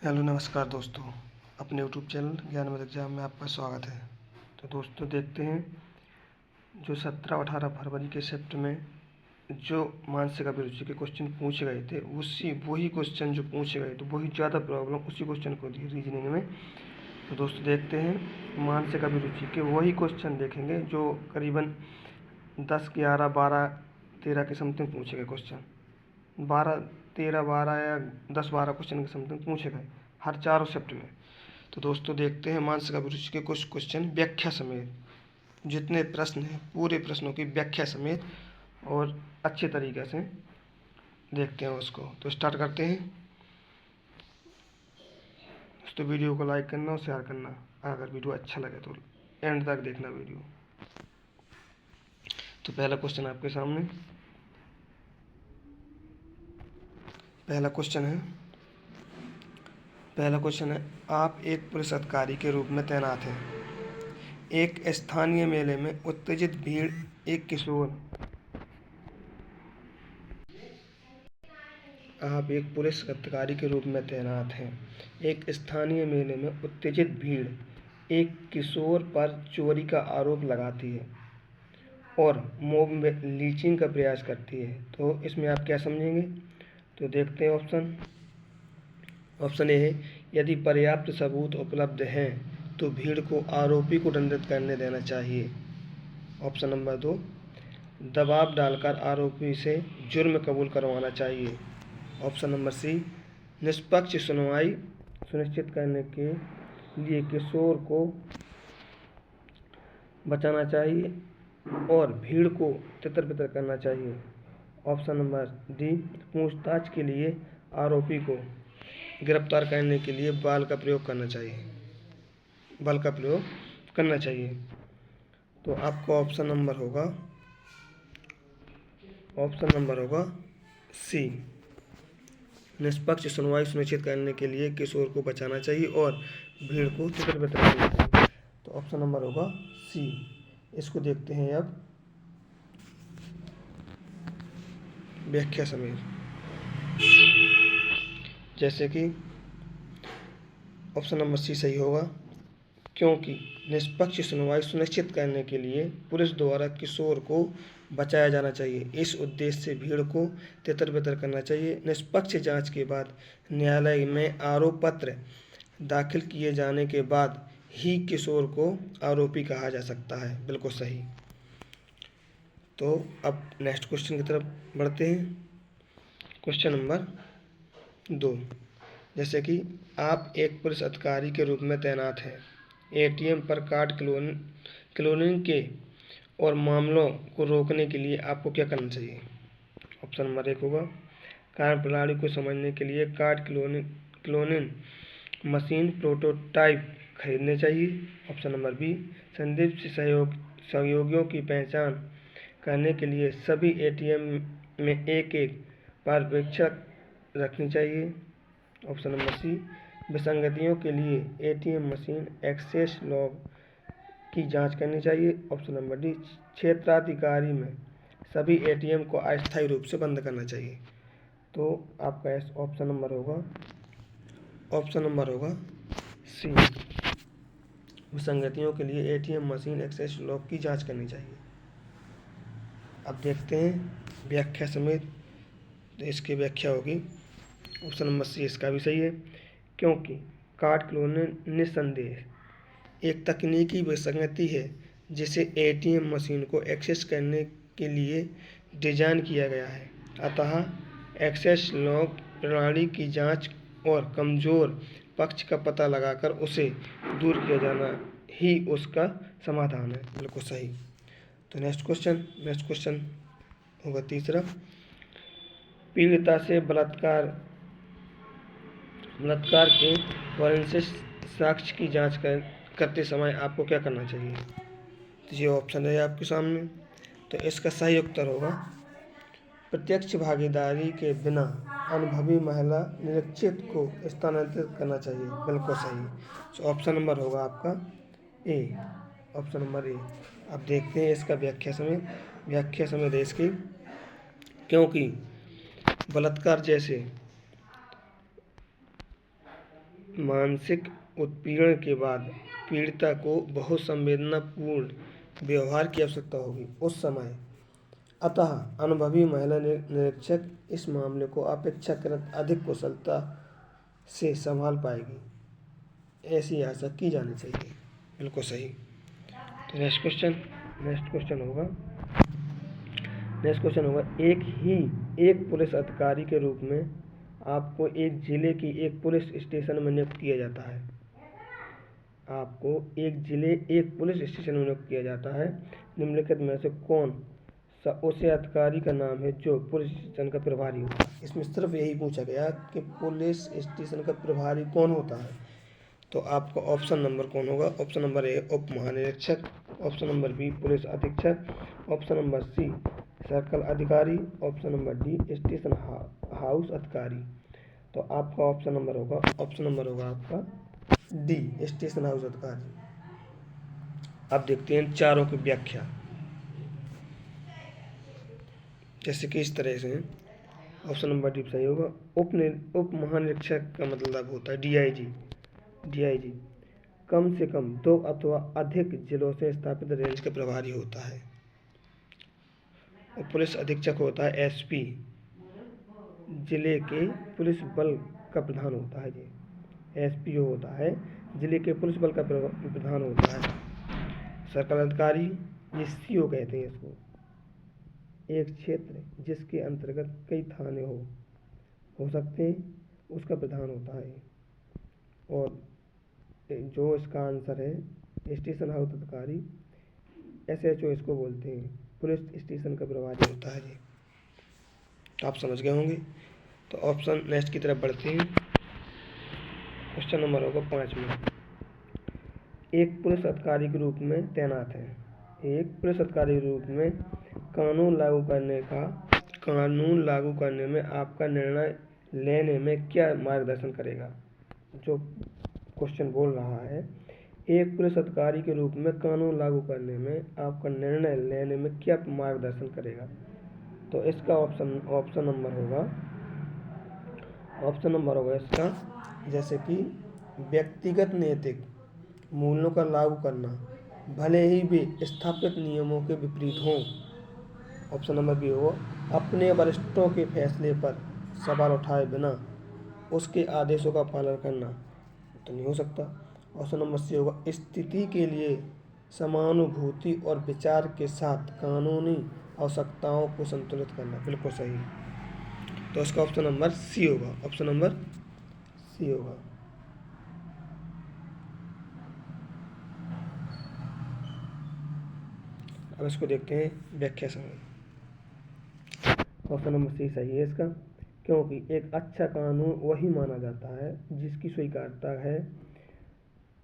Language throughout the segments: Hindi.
हेलो नमस्कार दोस्तों, अपने यूट्यूब चैनल ज्ञान में एग्जाम में आपका स्वागत है। तो दोस्तों देखते हैं जो 17-18 फरवरी के शिफ्ट में जो मानसिक अभिरुचि के क्वेश्चन पूछे गए थे वही क्वेश्चन जो पूछे गए थे वही ज़्यादा प्रॉब्लम उसी क्वेश्चन को दी रीजनिंग में। तो दोस्तों देखते हैं मानसिक अभिरुचि के वही क्वेश्चन देखेंगे जो करीबन 10, 11, 12, 13 के समथिंग पूछे गए क्वेश्चन। 12, 13, 12 या 10, 12 क्वेश्चन के समथिंग पूछे गए हर चारों शिफ्ट में। तो दोस्तों देखते हैं मानसिक अभिरुचि के कुछ क्वेश्चन व्याख्या समेत, जितने प्रश्न हैं पूरे प्रश्नों की व्याख्या समेत और अच्छे तरीके से देखते हैं उसको। तो स्टार्ट करते हैं। दोस्तों वीडियो को लाइक करना और शेयर करना, अगर वीडियो अच्छा लगे तो एंड तक देखना वीडियो। तो पहला क्वेश्चन आपके सामने, पहला क्वेश्चन है आप एक पुलिस अधिकारी के रूप में तैनात हैं। एक स्थानीय मेले में उत्तेजित भीड़ एक किशोर आप एक पुलिस अधिकारी के रूप में तैनात हैं। एक स्थानीय मेले में उत्तेजित भीड़ एक किशोर पर चोरी का आरोप लगाती है और मॉब में लीचिंग का प्रयास करती है। तो इसमें आप क्या समझेंगे? तो देखते हैं ऑप्शन ए है, यदि पर्याप्त सबूत उपलब्ध हैं तो भीड़ को आरोपी को दंडित करने देना चाहिए। ऑप्शन नंबर 2, दबाव डालकर आरोपी से जुर्म कबूल करवाना चाहिए। ऑप्शन नंबर सी, निष्पक्ष सुनवाई सुनिश्चित करने के लिए किशोर को बचाना चाहिए और भीड़ को तितर बितर करना चाहिए। ऑप्शन नंबर डी, पूछताछ के लिए आरोपी को गिरफ्तार करने के लिए बल का प्रयोग करना चाहिए। तो आपका ऑप्शन नंबर होगा सी, निष्पक्ष सुनवाई सुनिश्चित करने के लिए किशोर को बचाना चाहिए और भीड़ को तितर बितर करना चाहिए। तो ऑप्शन नंबर होगा सी। इसको देखते हैं अब व्याख्या समेत, जैसे कि ऑप्शन नंबर सी सही होगा, क्योंकि निष्पक्ष सुनवाई सुनिश्चित करने के लिए पुलिस द्वारा किशोर को बचाया जाना चाहिए। इस उद्देश्य से भीड़ को तितर बितर करना चाहिए। निष्पक्ष जांच के बाद न्यायालय में आरोप पत्र दाखिल किए जाने के बाद ही किशोर को आरोपी कहा जा सकता है। बिल्कुल सही। तो अब नेक्स्ट क्वेश्चन की तरफ बढ़ते हैं। क्वेश्चन नंबर 2, जैसे कि आप एक पुलिस अधिकारी के रूप में तैनात हैं। एटीएम पर कार्ड क्लोनिंग के और मामलों को रोकने के लिए आपको क्या करना चाहिए? ऑप्शन नंबर 1 होगा, कार्यप्रणाली को समझने के लिए कार्ड क्लोनिंग मशीन प्रोटोटाइप खरीदने चाहिए। ऑप्शन नंबर बी, संदिग्ध सहयोगियों की पहचान करने के लिए सभी एटीएम में एक पर्यवेक्षक रखनी चाहिए। ऑप्शन नंबर सी, विसंगतियों के लिए एटीएम मशीन एक्सेस लॉग की जांच करनी चाहिए। ऑप्शन नंबर डी, क्षेत्राधिकारी में सभी एटीएम को अस्थायी रूप से बंद करना चाहिए। तो आपका ऑप्शन नंबर होगा सी, विसंगतियों के लिए एटीएम मशीन एक्सेस लॉग की जांच करनी चाहिए। अब देखते हैं व्याख्या समेत। तो इसकी व्याख्या होगी, ऑप्शन नंबर सी इसका भी सही है, क्योंकि कार्ड क्लोनिंग निस्संदेह एक तकनीकी विसंगति है जिसे एटीएम मशीन को एक्सेस करने के लिए डिजाइन किया गया है। अतः एक्सेस लॉग प्रणाली की जांच और कमजोर पक्ष का पता लगाकर उसे दूर किया जाना ही उसका समाधान है। बिल्कुल सही। तो नेक्स्ट क्वेश्चन होगा तीसरा, पीड़िता से बलात्कार के फॉरेंसिक साक्ष्य की जांच करते समय आपको क्या करना चाहिए? तो ये ऑप्शन है आपके सामने। तो इसका सही उत्तर होगा, प्रत्यक्ष भागीदारी के बिना अनुभवी महिला निरीक्षित को स्थानांतरित करना चाहिए। बिल्कुल सही। तो ऑप्शन नंबर होगा आपका ए, ऑप्शन नंबर ए। अब देखते हैं इसका व्याख्या समय देश की, क्योंकि बलात्कार जैसे मानसिक उत्पीड़न के बाद पीड़िता को बहुत संवेदनापूर्ण व्यवहार की आवश्यकता होगी उस समय। अतः अनुभवी महिला निरीक्षक इस मामले को अपेक्षाकृत अधिक कुशलता से संभाल पाएगी, ऐसी आशा की जानी चाहिए। बिल्कुल सही। तो नेक्स्ट क्वेश्चन होगा एक पुलिस अधिकारी के रूप में आपको एक जिले की एक पुलिस स्टेशन में नियुक्त किया जाता है। निम्नलिखित में से कौन सा उस अधिकारी का नाम है जो पुलिस स्टेशन का प्रभारी होता है। इसमें सिर्फ यही पूछा गया कि पुलिस स्टेशन का प्रभारी कौन होता है। तो आपका ऑप्शन नंबर कौन होगा? ऑप्शन नंबर ए उप महानिरीक्षक, ऑप्शन नंबर बी पुलिस अधीक्षक, ऑप्शन नंबर सी सर्कल अधिकारी, option number D station house अधिकारी। तो आपका ऑप्शन नंबर होगा आपका डी स्टेशन हाउस अधिकारी। अब देखते हैं चारों की व्याख्या, जैसे कि इस तरह से। ऑप्शन नंबर डी सही होगा। उप महानिरीक्षक का मतलब होता है डीआईजी कम से कम 2 अथवा अधिक जिलों से स्थापित रेंज का प्रभारी होता है। और पुलिस अधीक्षक होता है एसपी, जिले के पुलिस बल का प्रधान होता है। जी एसपी जो होता है जिले के पुलिस बल का प्रधान होता है। सर्कल अधिकारी ये सीओ कहते हैं इसको। एक क्षेत्र जिसके अंतर्गत कई थाने हो सकते हैं उसका प्रधान होता है। और जो इसका आंसर है स्टेशन हाउस अधिकारी एसएचओ इसको बोलते हैं, पुलिस स्टेशन का प्रभारी होता है। जी तो आप समझ गए होंगे। तो ऑप्शन नेक्स्ट की तरफ बढ़ते हैं। क्वेश्चन नंबर होगा 5 में। एक पुलिस अधिकारी के रूप में तैनात है। एक पुलिस अधिकारी के रूप में कानून लागू करने में आपका निर्णय लेने में क्या मार्गदर्शन करेगा। जो क्वेश्चन बोल रहा है एक पुलिस अधिकारी के रूप में कानून लागू करने में आपका निर्णय लेने में क्या मार्गदर्शन करेगा। तो इसका ऑप्शन नंबर होगा इसका, जैसे कि व्यक्तिगत नैतिक मूल्यों का लागू करना, भले ही वे स्थापित नियमों के विपरीत हों। ऑप्शन नंबर बी होगा अपने वरिष्ठों के फैसले पर सवाल उठाए बिना उसके आदेशों का पालन करना, तो नहीं हो सकता। ऑप्शन नंबर सी होगा स्थिति के लिए समानुभूति और विचार के साथ कानूनी आवश्यकताओं को संतुलित करना। बिल्कुल सही। तो इसका ऑप्शन नंबर सी होगा। अब इसको देखते हैं व्याख्या समय। ऑप्शन नंबर सी सही है इसका, क्योंकि एक अच्छा कानून वही माना जाता है जिसकी स्वीकार्यता है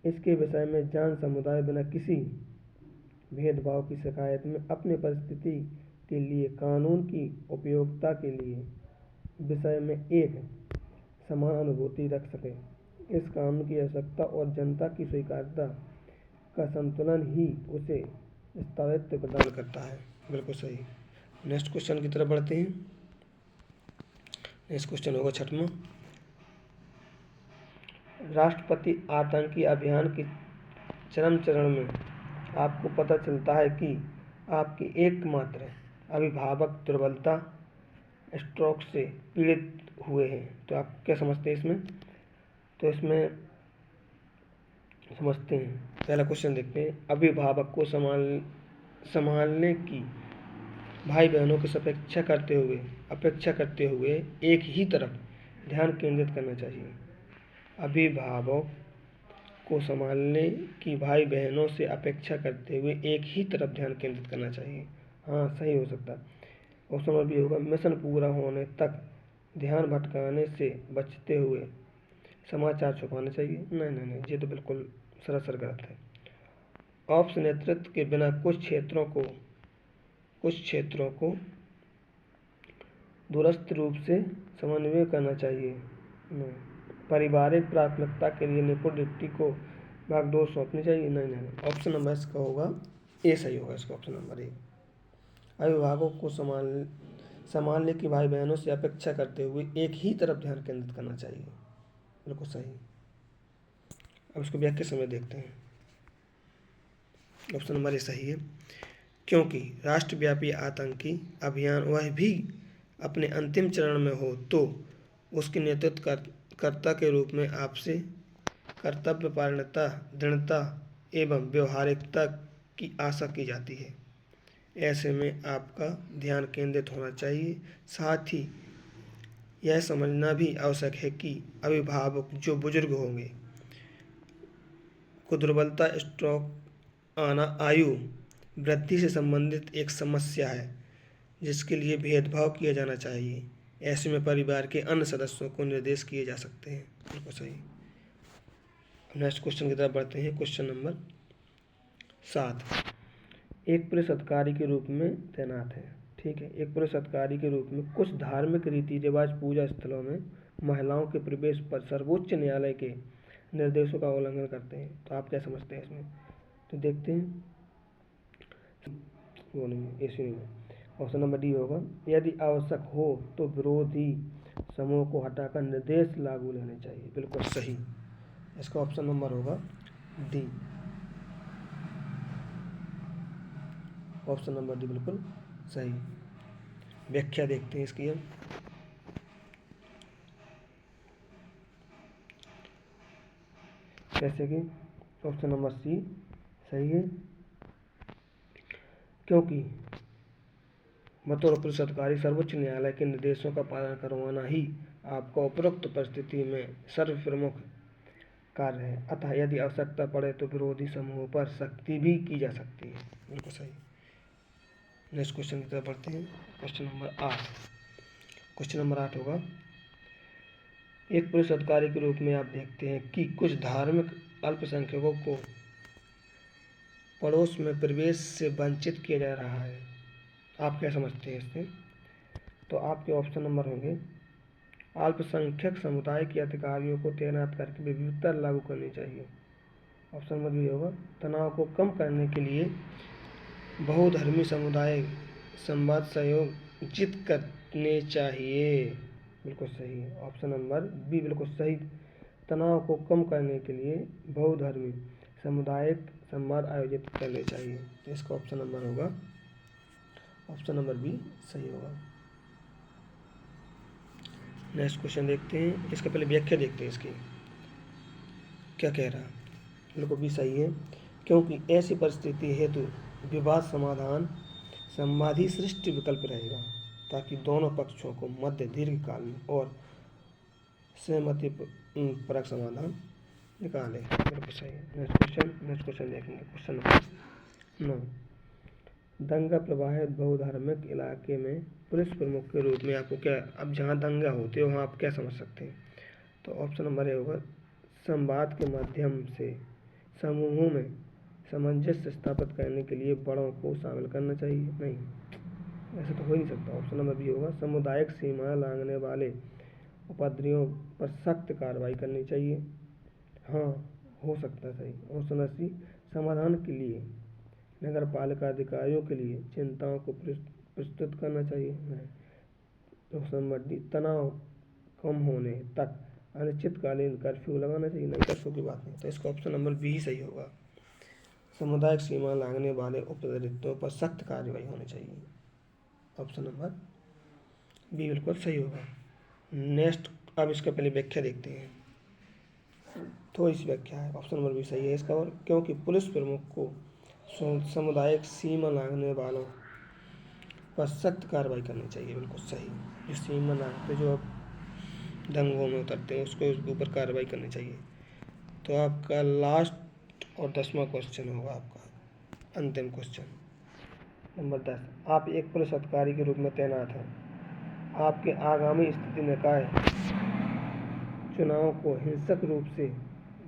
इसके विषय में जान समुदाय बिना किसी भेदभाव की शिकायत में अपने परिस्थिति के लिए कानून की उपयोगिता के लिए विषय में एक समान अनुभूति रख सके। इस कानून की आवश्यकता और जनता की स्वीकार्यता का संतुलन ही उसे स्थायित्व प्रदान करता है। बिल्कुल सही। नेक्स्ट क्वेश्चन की तरफ बढ़ते हैं। नेक्स्ट क्वेश्चन होगा 6वां। राष्ट्रपति आतंकी अभियान के चरम चरण में आपको पता चलता है कि आपके एकमात्र अभिभावक दुर्बलता स्ट्रोक से पीड़ित हुए हैं। तो आप क्या समझते हैं इसमें? तो इसमें समझते हैं। पहला क्वेश्चन देखते हैं। अभिभावक को संभालने की भाई बहनों की अपेक्षा करते हुए एक ही तरफ ध्यान केंद्रित करना चाहिए। अभिभावक को संभालने की भाई बहनों से अपेक्षा करते हुए एक ही तरफ ध्यान केंद्रित करना चाहिए। हाँ सही हो सकता है। ऑप्शन नंबर बी होगा मिशन पूरा होने तक ध्यान भटकाने से बचते हुए समाचार छुपाने चाहिए। नहीं, ये तो बिल्कुल सरासर गलत है। ऑप्स नेतृत्व के बिना कुछ क्षेत्रों को दूरस्थ रूप से समन्वय करना चाहिए। नहीं। पारिवारिक प्राथमिकता के लिए निपुण डिप्टी को भागदौड़ सौंपनी चाहिए। नहीं। ऑप्शन नंबर इसका होगा ए सही होगा। इसका ऑप्शन नंबर ए। अभिभावकों को संभालने की भाई बहनों से अपेक्षा करते हुए एक ही तरफ ध्यान केंद्रित करना चाहिए। बिल्कुल सही। अब उसको व्याख्या समय देखते हैं। ऑप्शन नंबर ए सही है, क्योंकि राष्ट्रव्यापी आतंकी अभियान वह भी अपने अंतिम चरण में हो तो उसके नेतृत्वकर्ता के रूप में आपसे कर्तव्यपरायणता, दृढ़ता एवं व्यवहारिकता की आशा की जाती है। ऐसे में आपका ध्यान केंद्रित होना चाहिए। साथ ही यह समझना भी आवश्यक है कि अभिभावक जो बुजुर्ग होंगे को दुर्बलता, स्ट्रोक आना आयु वृद्धि से संबंधित एक समस्या है जिसके लिए भेदभाव किया जाना चाहिए। ऐसे में परिवार के अन्य सदस्यों को निर्देश किए जा सकते हैं। बिल्कुल सही। नेक्स्ट क्वेश्चन की तरफ बढ़ते हैं। क्वेश्चन नंबर 7, एक पुलिस अधिकारी के रूप में तैनात है। ठीक है, एक पुलिस अधिकारी के रूप में कुछ धार्मिक रीति रिवाज पूजा स्थलों में महिलाओं के प्रवेश पर सर्वोच्च न्यायालय के निर्देशों का उल्लंघन करते हैं। तो आप क्या समझते हैं इसमें? तो देखते हैं। वो नहीं, ऐसे नहीं। ऑप्शन नंबर डी होगा, यदि आवश्यक हो तो विरोधी समूह को हटाकर निर्देश लागू रहने चाहिए। बिल्कुल सही। इसका ऑप्शन नंबर होगा डी। ऑप्शन नंबर डी बिल्कुल सही। व्याख्या देखते हैं इसकी हम। जैसे कि ऑप्शन नंबर सी सही है, क्योंकि बतौर पुलिस अधिकारी सर्वोच्च न्यायालय के निर्देशों का पालन करवाना ही आपका उपरोक्त परिस्थिति में सर्वप्रमुख कार्य है। अतः यदि आवश्यकता पड़े तो विरोधी समूह पर सख्ती भी की जा सकती है। बिल्कुल सही। नेक्स्ट क्वेश्चन की तरफ बढ़ते हैं। Question number 8। क्वेश्चन नंबर 8 होगा, एक पुलिस अधिकारी के रूप में आप देखते हैं कि कुछ धार्मिक अल्पसंख्यकों को पड़ोस में प्रवेश से वंचित किया जा रहा है। आप क्या समझते हैं इससे? तो आपके ऑप्शन नंबर होंगे, अल्पसंख्यक समुदाय के अधिकारियों को तैनात करके विविधता लागू करनी चाहिए। ऑप्शन नंबर बी होगा, तनाव को कम करने के लिए बहुधर्मी समुदाय संवाद सहयोग जित करने चाहिए। बिल्कुल सही है। ऑप्शन नंबर बी बिल्कुल सही। तनाव को कम करने के लिए बहुधर्मी सामुदायिक संवाद आयोजित करने चाहिए। तो इसका ऑप्शन नंबर होगा, ऑप्शन नंबर बी सही होगा। नेक्स्ट क्वेश्चन देखते हैं। इसके पहले व्याख्या देखते हैं इसकी क्या कह रहा है। बिल्कुल भी सही है, क्योंकि ऐसी परिस्थिति हेतु विवाद समाधान संवाद ही श्रेष्ठ विकल्प रहेगा, ताकि दोनों पक्षों को मध्य दीर्घकाल और सहमति परक समाधान निकाले। बिल्कुल सही है। नेक्स्ट क्वेश्चन देखेंगे। क्वेश्चन नंबर 9, दंगा प्रभावित बहुधार्मिक इलाके में पुलिस प्रमुख के रूप में आपको क्या, अब जहाँ दंगा होते हो वहाँ आप क्या समझ सकते हैं? तो ऑप्शन नंबर ए होगा, संवाद के माध्यम से समूहों में सामंजस्य स्थापित करने के लिए बड़ों को शामिल करना चाहिए। नहीं, ऐसा तो हो ही नहीं सकता। ऑप्शन नंबर बी होगा, सामुदायिक सीमा लांघने वाले उपद्रवियों पर सख्त कार्रवाई करनी चाहिए। हाँ, हो सकता है सही। ऑप्शन नंबर सी, समाधान के लिए नगर पालिका अधिकारियों के लिए चिंताओं को प्रस्तुत करना चाहिए। नहीं। ऑप्शन नंबर डी, तनाव कम होने तक अनिश्चितकालीन कर्फ्यू लगाना चाहिए। नहीं, कर्फ्यू की बात नहीं। तो इसका ऑप्शन नंबर बी ही सही होगा, सामुदायिक सीमा लांघने वाले उपद्रवियों पर सख्त कार्रवाई होनी चाहिए। ऑप्शन नंबर बी बिल्कुल सही होगा। नेक्स्ट, अब इसका पहले व्याख्या देखते हैं। थोड़ी सी व्याख्या है। ऑप्शन नंबर बी सही है इसका, और क्योंकि पुलिस प्रमुख को सामुदायिक सीमा लांघने वालों पर सख्त कार्रवाई करनी चाहिए। बिल्कुल सही। जो सीमा लांघते, जो अब दंगों में उतरते हैं, उसके ऊपर कार्रवाई करनी चाहिए। तो आपका लास्ट और 10वां क्वेश्चन होगा, आपका अंतिम क्वेश्चन नंबर 10, आप एक पुलिस अधिकारी के रूप में तैनात हैं। आपके आगामी स्थिति निकाय चुनाव को हिंसक रूप से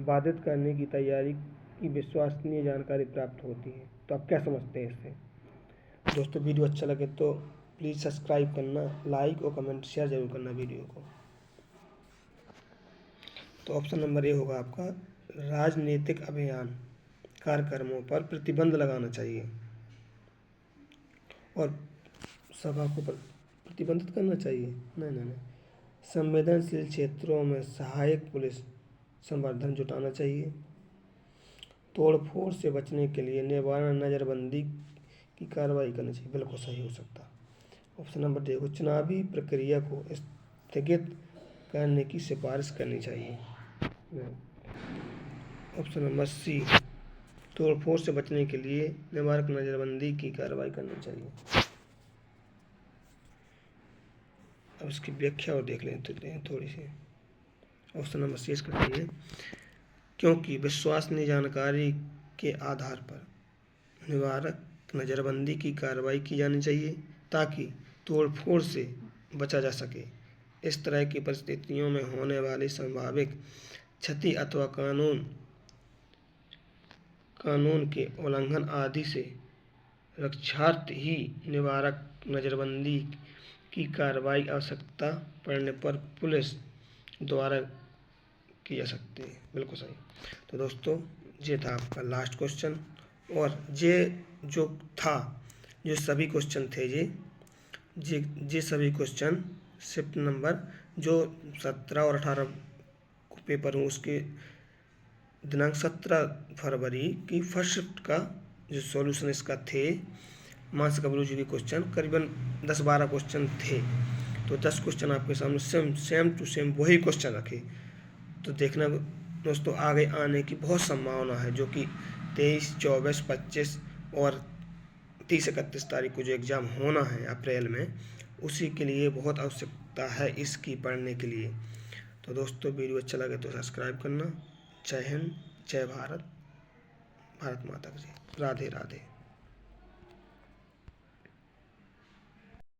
बाधित करने की तैयारी की विश्वसनीय जानकारी प्राप्त होती है। तो आप क्या समझते हैं इससे? दोस्तों, वीडियो अच्छा लगे तो प्लीज़ सब्सक्राइब करना, लाइक और कमेंट शेयर जरूर करना वीडियो को। तो ऑप्शन नंबर ए होगा आपका, राजनीतिक अभियान कार्यक्रमों पर प्रतिबंध लगाना चाहिए और सभा को प्रतिबंधित करना चाहिए। नहीं नहीं नहीं, संवेदनशील क्षेत्रों में सहायक पुलिस संवर्धन जुटाना चाहिए। तोड़फोड़ से बचने के लिए निवारण नज़रबंदी की कार्रवाई करनी चाहिए। बिल्कुल सही हो सकता। ऑप्शन नंबर देखो, चुनावी प्रक्रिया को स्थगित करने की सिफारिश करनी चाहिए। ऑप्शन नंबर सी, तोड़फोड़ से बचने के लिए निवारक नज़रबंदी की कार्रवाई करनी चाहिए। अब इसकी व्याख्या और देख लेते हैं थोड़ी सी। ऑप्शन नंबर सी इसका सही है, क्योंकि विश्वसनीय जानकारी के आधार पर निवारक नज़रबंदी की कार्रवाई की जानी चाहिए ताकि तोड़फोड़ से बचा जा सके। इस तरह की परिस्थितियों में होने वाली संभावित क्षति अथवा कानून के उल्लंघन आदि से रक्षार्थ ही निवारक नज़रबंदी की कार्रवाई आवश्यकता पड़ने पर पुलिस द्वारा की जा सकती है। बिल्कुल सही। तो दोस्तों, ये था आपका लास्ट क्वेश्चन, और ये जो था, जो सभी क्वेश्चन थे, ये सभी क्वेश्चन शिफ्ट नंबर जो 17 और 18 को पेपर हूँ उसके दिनांक 17 फरवरी की फर्स्ट शिफ्ट का जो सॉल्यूशन इसका थे, मानसिक अभिरुचि के क्वेश्चन करीबन 10-12 क्वेश्चन थे। तो 10 क्वेश्चन आपके सामने सेम टू सेम वही क्वेश्चन रखे। तो देखना दोस्तों, आगे आने की बहुत संभावना है, जो कि 23, 24, 25 और 30-31 तारीख को जो एग्ज़ाम होना है अप्रैल में, उसी के लिए बहुत आवश्यकता है इसकी पढ़ने के लिए। तो दोस्तों, वीडियो अच्छा लगे तो सब्सक्राइब करना। जय हिंद, जय भारत, भारत माता की जय, राधे राधे।